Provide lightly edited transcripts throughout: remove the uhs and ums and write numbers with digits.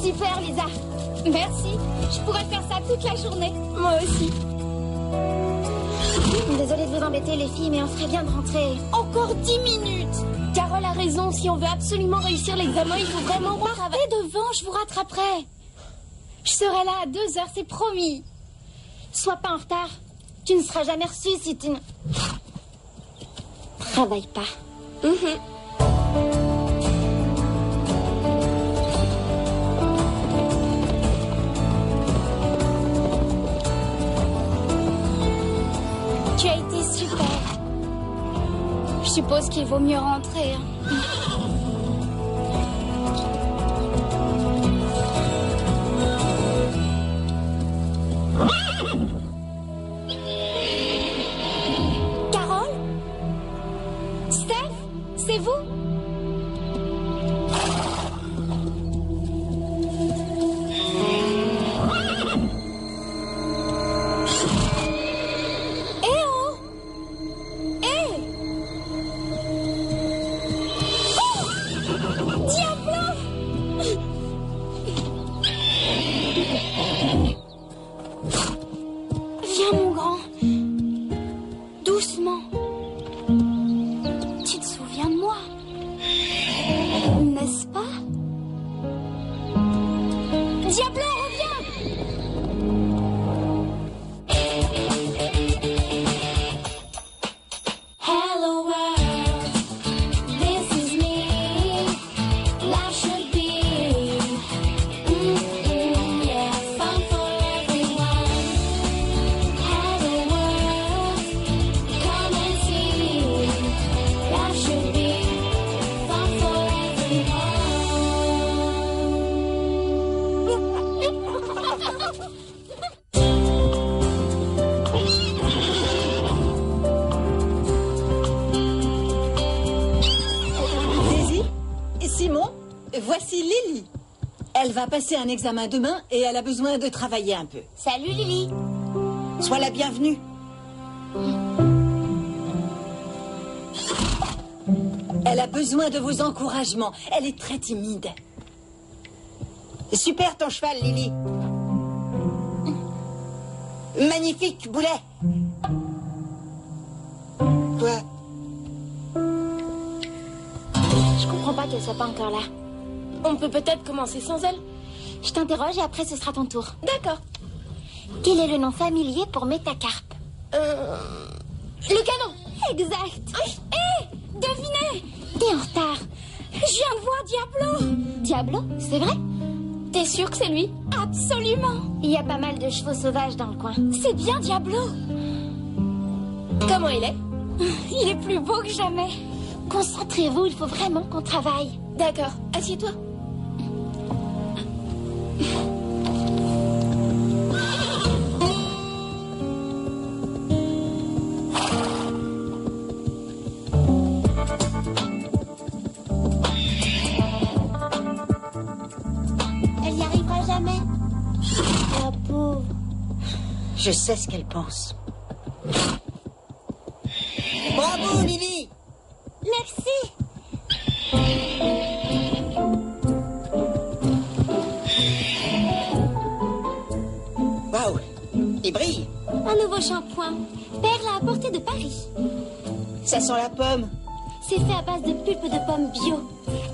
Super, Lisa. Merci. Je pourrais faire ça toute la journée. Moi aussi. Désolée de vous embêter, les filles, mais on ferait bien de rentrer. Encore 10 minutes. Carole a raison. Si on veut absolument réussir l'examen, il faut vraiment travailler devant. Je vous rattraperai. Je serai là à 2 heures, c'est promis. Sois pas en retard. Tu ne seras jamais reçu si tu ne travailles pas. Tu as été super. Je suppose qu'il vaut mieux rentrer. Carole? Steph? C'est vous? Voici Lily. Elle va passer un examen demain et elle a besoin de travailler un peu. Salut Lily. Sois la bienvenue. Elle a besoin de vos encouragements. Elle est très timide. Super ton cheval, Lily. Magnifique, Boulet. Toi? Je comprends pas qu'elle soit pas encore là. On peut peut-être commencer sans elle. Je t'interroge et après ce sera ton tour. D'accord. Quel est le nom familier pour Métacarpe? Le canon. Exact. Hé, devinez. T'es en retard. Je viens de voir Diablo. Diablo, c'est vrai? T'es sûre que c'est lui? Absolument. Il y a pas mal de chevaux sauvages dans le coin. C'est bien Diablo. Comment il est? Il est plus beau que jamais. Concentrez-vous, il faut vraiment qu'on travaille. D'accord, assieds-toi. Elle n'y arrivera jamais. La pauvre. Je sais ce qu'elle pense. Bravo, Lily. Merci. Waouh, il brille. Un nouveau shampoing. Père l'a apporté de Paris. Ça sent la pomme. C'est fait à base de pulpe de pommes bio.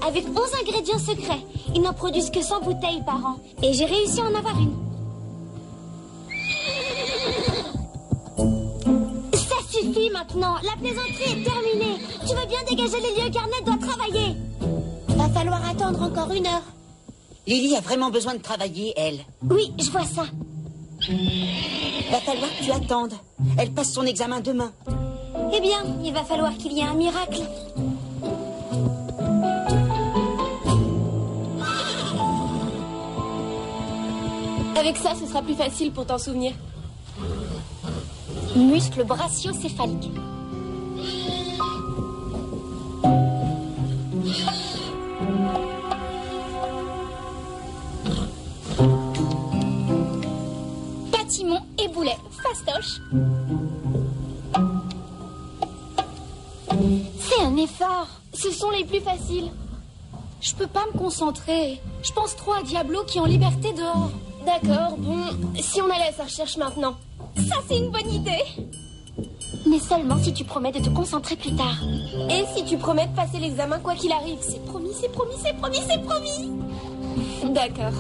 Avec 11 ingrédients secrets. Ils n'en produisent que 100 bouteilles par an. Et j'ai réussi à en avoir une. Ça suffit maintenant. La plaisanterie est terminée. Tu veux bien dégager les lieux car Ned doit travailler. Va falloir attendre encore 1 heure. Lily a vraiment besoin de travailler, elle. Oui, je vois ça. Va falloir que tu attendes. Elle passe son examen demain. Eh bien, il va falloir qu'il y ait un miracle. Avec ça, ce sera plus facile pour t'en souvenir. Muscle brachiocéphalique. Patimon et boulet, fastoche. C'est un effort. Ce sont les plus faciles. Je peux pas me concentrer. Je pense trop à Diablo qui est en liberté dehors. D'accord, bon, si on allait à sa recherche maintenant. Ça, c'est une bonne idée. Mais seulement si tu promets de te concentrer plus tard. Et si tu promets de passer l'examen quoi qu'il arrive. C'est promis, c'est promis, c'est promis, c'est promis. D'accord.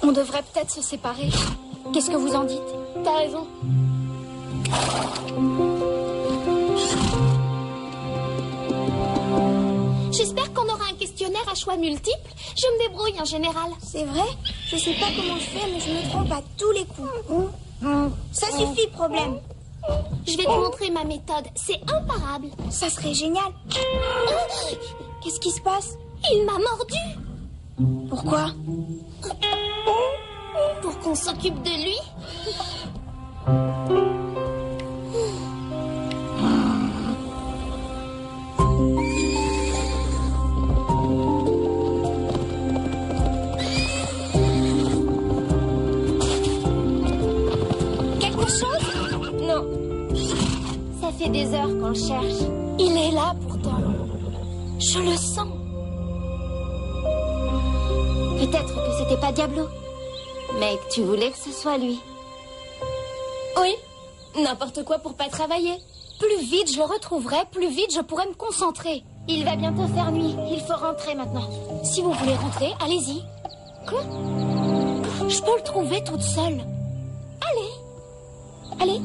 On devrait peut-être se séparer. Qu'est-ce que vous en dites? T'as raison. J'espère qu'on aura un questionnaire à choix multiples. Je me débrouille en général. C'est vrai? Je sais pas comment je fais, mais je me trompe à tous les coups. Ça suffit, problème. Je vais te montrer ma méthode. C'est imparable. Ça serait génial. Qu'est-ce qui se passe? Il m'a mordu. Pourquoi? Pour qu'on s'occupe de lui. Quelque chose? Non. Ça fait des heures qu'on le cherche. Il est là pourtant. Je le sens. Peut-être que c'était pas Diablo, mais que tu voulais que ce soit lui. Oui, n'importe quoi pour pas travailler. Plus vite je le retrouverai, plus vite je pourrai me concentrer. Il va bientôt faire nuit. Il faut rentrer maintenant. Si vous voulez rentrer, allez-y. Quoi? Je peux le trouver toute seule. Allez. Allez.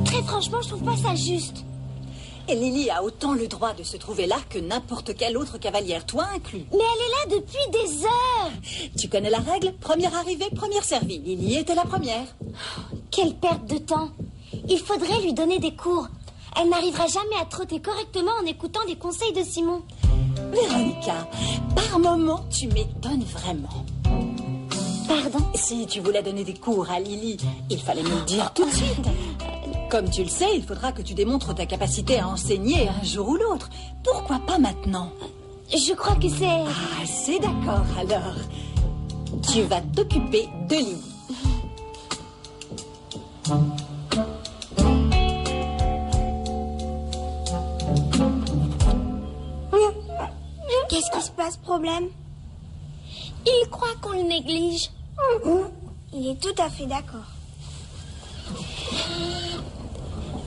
Très franchement, je trouve pas ça juste. Et Lily a autant le droit de se trouver là que n'importe quelle autre cavalière, toi inclus. Mais elle est là depuis des heures. Tu connais la règle? Première arrivée, première servie. Lily était la première. Quelle perte de temps. Il faudrait lui donner des cours. Elle n'arrivera jamais à trotter correctement en écoutant des conseils de Simon. Véronica, par moments, tu m'étonnes vraiment. Pardon? Si tu voulais donner des cours à Lily, il fallait me le dire tout de suite. Comme tu le sais, il faudra que tu démontres ta capacité à enseigner un jour ou l'autre. Pourquoi pas maintenant? Je crois que c'est... Ah, c'est d'accord alors. Tu vas t'occuper de Lily. Qu'est-ce qui se passe, problème? Il croit qu'on le néglige. Il est tout à fait d'accord.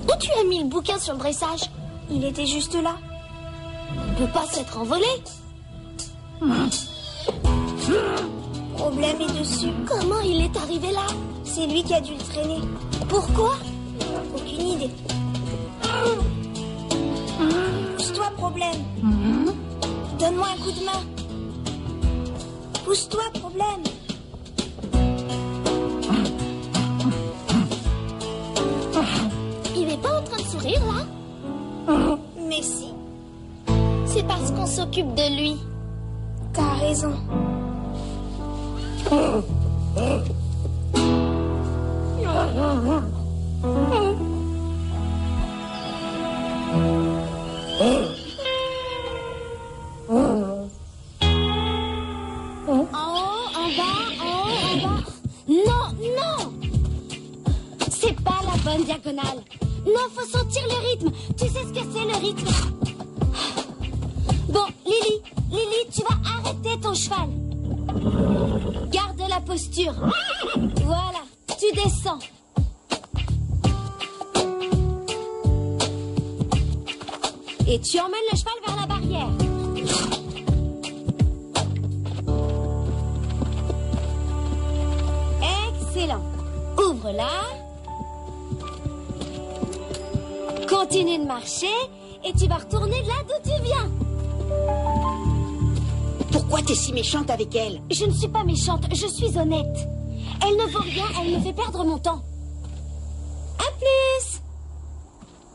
Où tu as mis le bouquin sur le dressage? Il était juste là. Il peut pas s'être envolé. Problème est dessus. Comment il est arrivé là? C'est lui qui a dû le traîner. Pourquoi? Aucune idée. Pousse-toi, problème. Donne-moi un coup de main. Pousse-toi, problème. Il n'est pas en train de sourire là? Mais si, C'est parce qu'on s'occupe de lui. t'as raison. En haut, en bas, en haut, en bas. Non, non! C'est pas la bonne diagonale. Non, faut sentir le rythme. Tu sais ce que c'est le rythme? Bon, Lily, tu vas arrêter ton cheval. Garde la posture. Voilà, tu descends. Et tu emmènes le cheval vers la barrière. Excellent. Ouvre-la. Continue de marcher et tu vas retourner de là d'où tu viens. Pourquoi t'es si méchante avec elle? Je ne suis pas méchante, je suis honnête. Elle ne vaut rien, elle me fait perdre mon temps. À plus.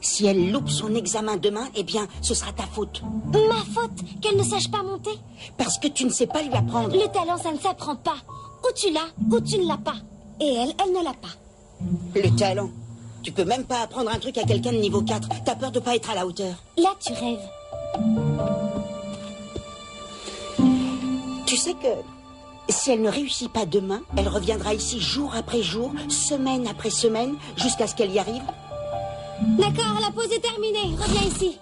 Si elle loupe son examen demain, eh bien, ce sera ta faute. Ma faute qu'elle ne sache pas monter. Parce que tu ne sais pas lui apprendre. Le talent, ça ne s'apprend pas. Ou tu l'as, ou tu ne l'as pas. Et elle ne l'a pas. Le talent. Tu peux même pas apprendre un truc à quelqu'un de niveau 4. T'as peur de pas être à la hauteur. Là, tu rêves. Tu sais que si elle ne réussit pas demain, elle reviendra ici jour après jour, semaine après semaine, jusqu'à ce qu'elle y arrive. D'accord, la pause est terminée. Reviens ici.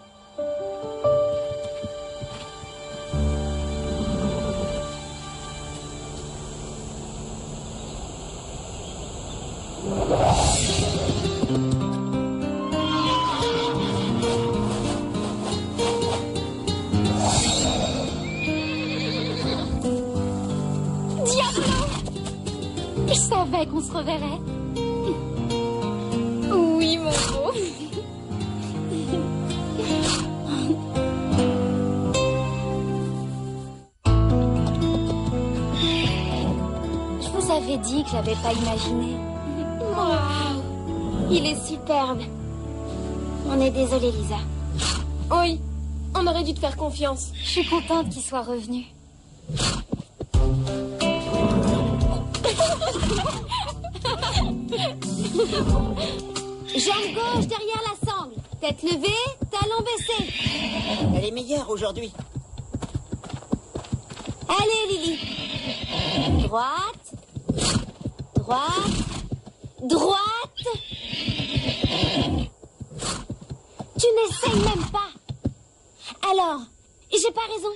Je savais qu'on se reverrait. Oui, mon beau. Je vous avais dit que je l'avais pas imaginé. Wow. Il est superbe. On est désolé, Lisa. Oui, on aurait dû te faire confiance. Je suis contente qu'il soit revenu. Jambe gauche derrière la sangle. Tête levée, talon baissé. Elle est meilleure aujourd'hui. Allez, Lily. Droite. Droite. Droite. Tu n'essayes même pas. Alors, j'ai pas raison.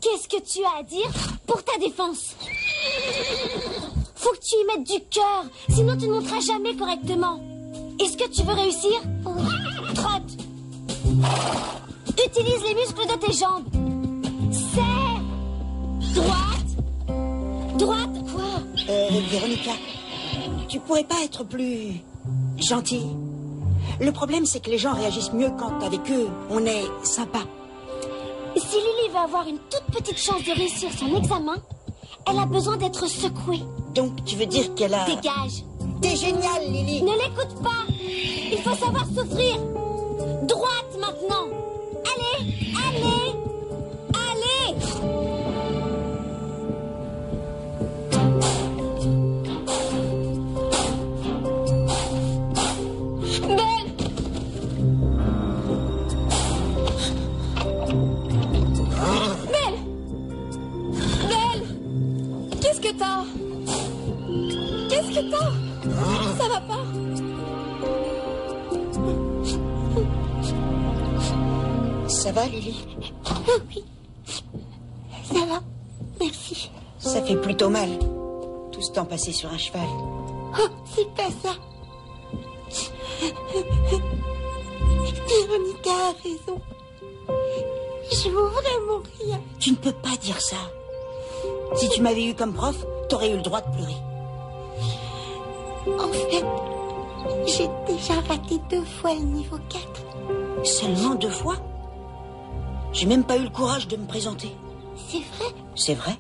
Qu'est-ce que tu as à dire pour ta défense? Faut que tu y mettes du cœur, sinon tu ne monteras jamais correctement. Est-ce que tu veux réussir? Oui. Trotte. Utilise les muscles de tes jambes. Serre. Droite. Droite. Quoi? Véronica, tu pourrais pas être plus gentille? Le problème, c'est que les gens réagissent mieux quand avec eux, on est sympa. Si Lily veut avoir une toute petite chance de réussir son examen, elle a besoin d'être secouée. Donc, tu veux dire qu'elle a... Dégage. T'es géniale, Lily. Ne l'écoute pas. Il faut savoir souffrir. Droite maintenant. Allez, allez, allez. Belle. Belle. Belle. Qu'est-ce que t'as? Qu'est-ce que t'as? Ça va pas? Ça va, Lily? Oui. Ça va. Merci. Ça fait plutôt mal. Tout ce temps passé sur un cheval. Oh, c'est pas ça. Véronica a raison. Je vaux vraiment rien. Tu ne peux pas dire ça. Si tu m'avais eu comme prof, t'aurais eu le droit de pleurer. En fait, j'ai déjà raté 2 fois le niveau 4. Seulement 2 fois? J'ai même pas eu le courage de me présenter. C'est vrai? C'est vrai?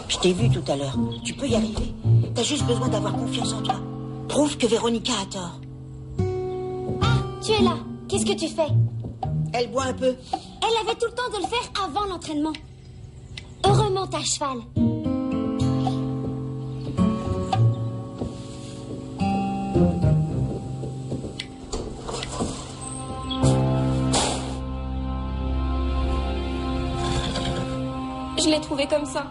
Je t'ai vu tout à l'heure. Tu peux y arriver. T'as juste besoin d'avoir confiance en toi. Prouve que Véronica a tort. Ah, tu es là. Qu'est-ce que tu fais? Elle boit un peu. Elle avait tout le temps de le faire avant l'entraînement. Heureusement, t'as cheval. Je l'ai trouvée comme ça.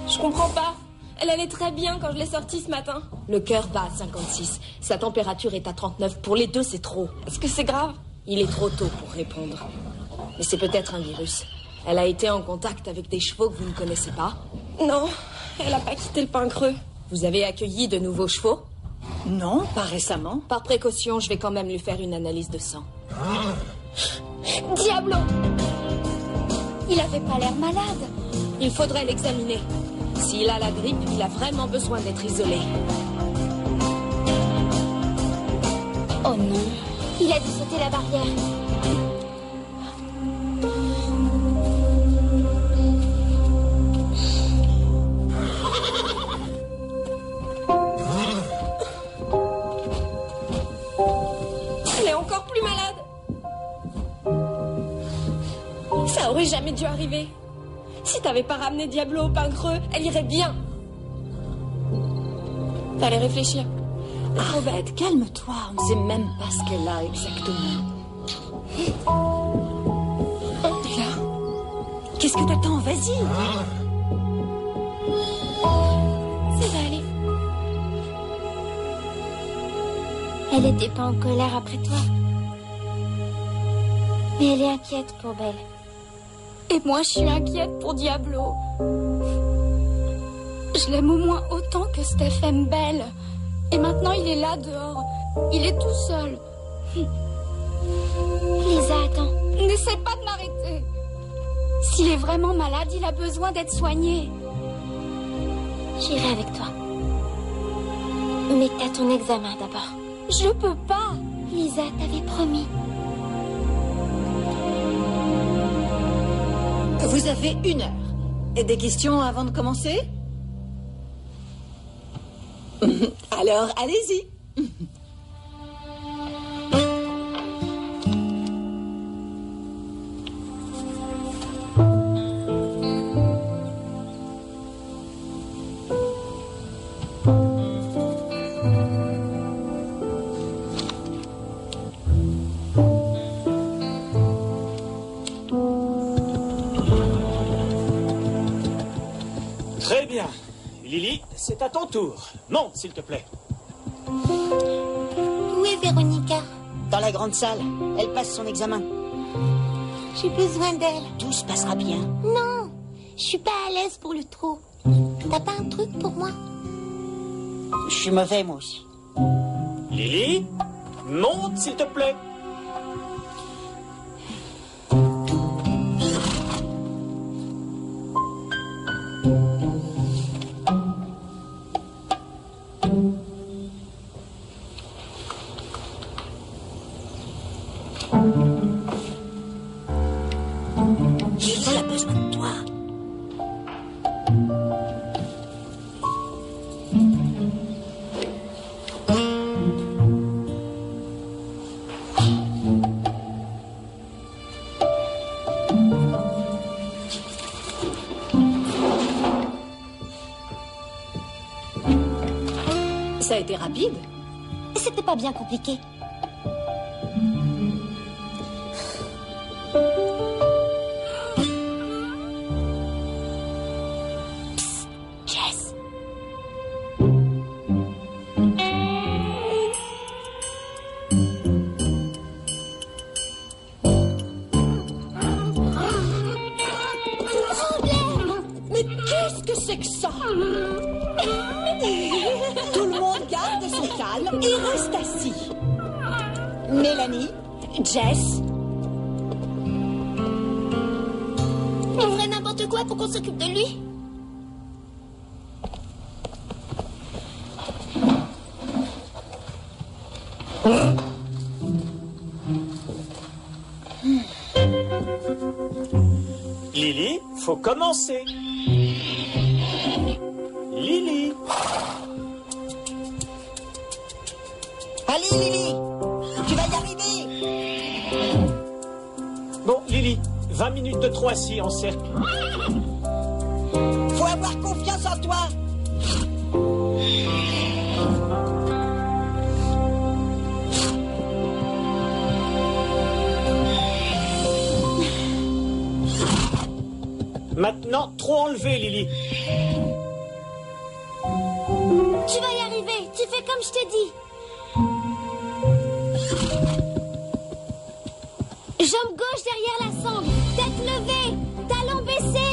Je comprends pas. Elle allait très bien quand je l'ai sortie ce matin. Le cœur bat à 56. Sa température est à 39. Pour les deux, c'est trop. Est-ce que c'est grave? Il est trop tôt pour répondre. Mais c'est peut-être un virus. Elle a été en contact avec des chevaux que vous ne connaissez pas? Non, elle a pas quitté le pain creux. Vous avez accueilli de nouveaux chevaux? Non, pas récemment. Par précaution, je vais quand même lui faire une analyse de sang. Diablo! Il avait pas l'air malade. Il faudrait l'examiner. S'il a la grippe, il a vraiment besoin d'être isolé. Oh non. Il a dû sauter la barrière. Elle est encore plus malade. Ça aurait jamais dû arriver. Si t'avais pas ramené Diablo au pain creux, elle irait bien. Fallait réfléchir. Trop bête, calme-toi. On ne sait même pas ce qu'elle a exactement. Et là, Qu'est-ce que t'attends? Vas-y. Ça va aller. Elle était pas en colère après toi. Mais elle est inquiète pour Belle. Et moi, je suis inquiète pour Diablo. Je l'aime au moins autant que Steph aime Belle. Et maintenant, il est là dehors. Il est tout seul. Lisa, attends. N'essaie pas de m'arrêter. S'il est vraiment malade, il a besoin d'être soigné. J'irai avec toi. Mais t'as ton examen d'abord. Je peux pas. Lisa t'avait promis. Vous avez 1 heure. Et des questions avant de commencer? Alors, allez-y. Très bien. Lily, c'est à ton tour. Monte, s'il te plaît. Où est Véronica? Dans la grande salle. Elle passe son examen. J'ai besoin d'elle. Tout se passera bien. Non, je suis pas à l'aise pour le trot. T'as pas un truc pour moi? Je suis mauvais, moi aussi. Lily, monte, s'il te plaît. Lily a besoin de toi. Ça a été rapide. C'était pas bien compliqué. Psst, Jess. Mais qu'est-ce que c'est que ça? Tout le monde garde son calme et reste assis. Mélanie, Jess, On ferait n'importe quoi pour qu'on s'occupe de lui. Lily, faut commencer. Lily. Allez, Lily. Tu vas y arriver. Bon, Lily, 20 minutes de trot assis en cercle. Faut avoir confiance en toi. Maintenant, trot enlevé, Lily. Tu vas y arriver. Tu fais comme je t'ai dit. Jambe gauche derrière la sangle. Tête levée. Talon baissé.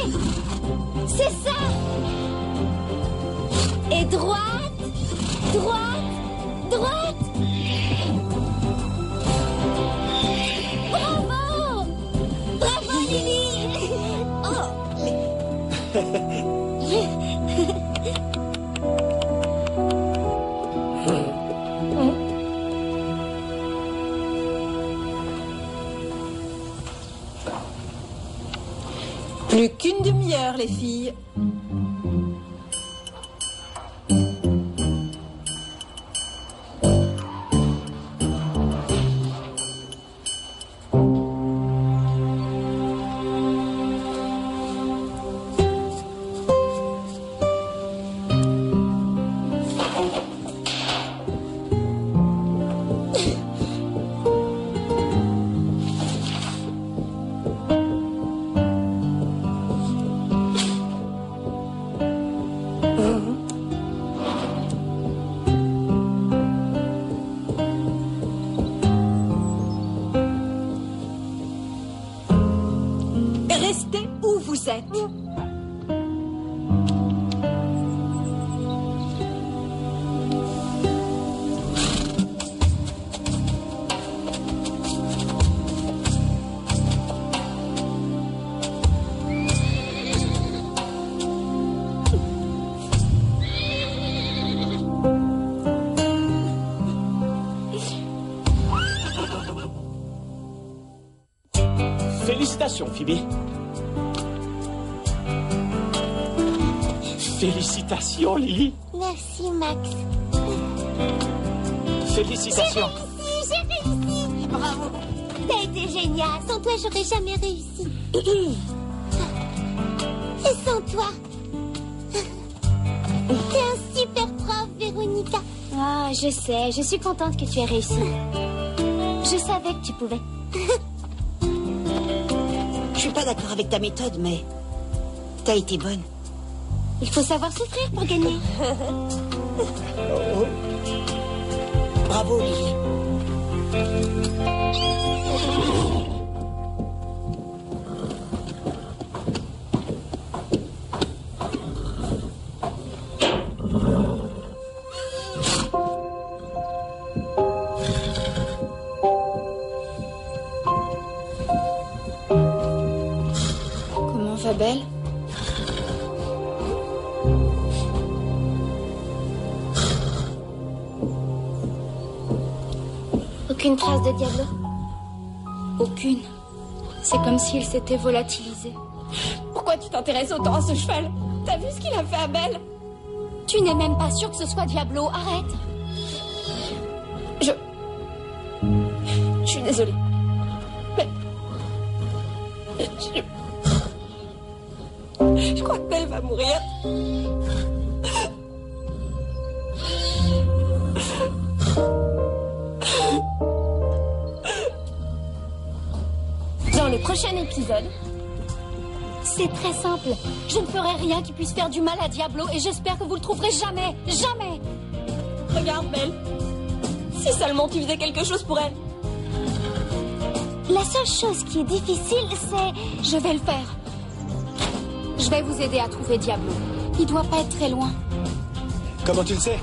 C'est ça. Et droite. Droite. Droite. Bravo. Bravo, Lily. Oh. plus qu'une demi-heure, les filles. 7. Félicitations, Phoebe. Félicitations, Lily. Merci, Max. Félicitations. J'ai réussi. Bravo. T'as été génial. Sans toi, j'aurais jamais réussi. Et sans toi. T'es un super prof, Véronica. Ah, je sais. Je suis contente que tu aies réussi. Je savais que tu pouvais. Je suis pas d'accord avec ta méthode, mais t'as été bonne. Il faut savoir souffrir pour gagner. Bravo, Lily. Comment va Belle? Aucune trace de Diablo? Aucune. C'est comme s'il s'était volatilisé. Pourquoi tu t'intéresses autant à ce cheval? T'as vu ce qu'il a fait à Belle? Tu n'es même pas sûr que ce soit Diablo. Arrête. Je suis désolée. Mais... Je crois que Belle va mourir. Dans le prochain épisode, c'est très simple. Je ne ferai rien qui puisse faire du mal à Diablo et j'espère que vous le trouverez jamais. Jamais. Regarde, Belle. Si seulement tu faisais quelque chose pour elle. La seule chose qui est difficile, c'est... Je vais le faire. Je vais vous aider à trouver Diablo. Il doit pas être très loin. Comment tu le sais?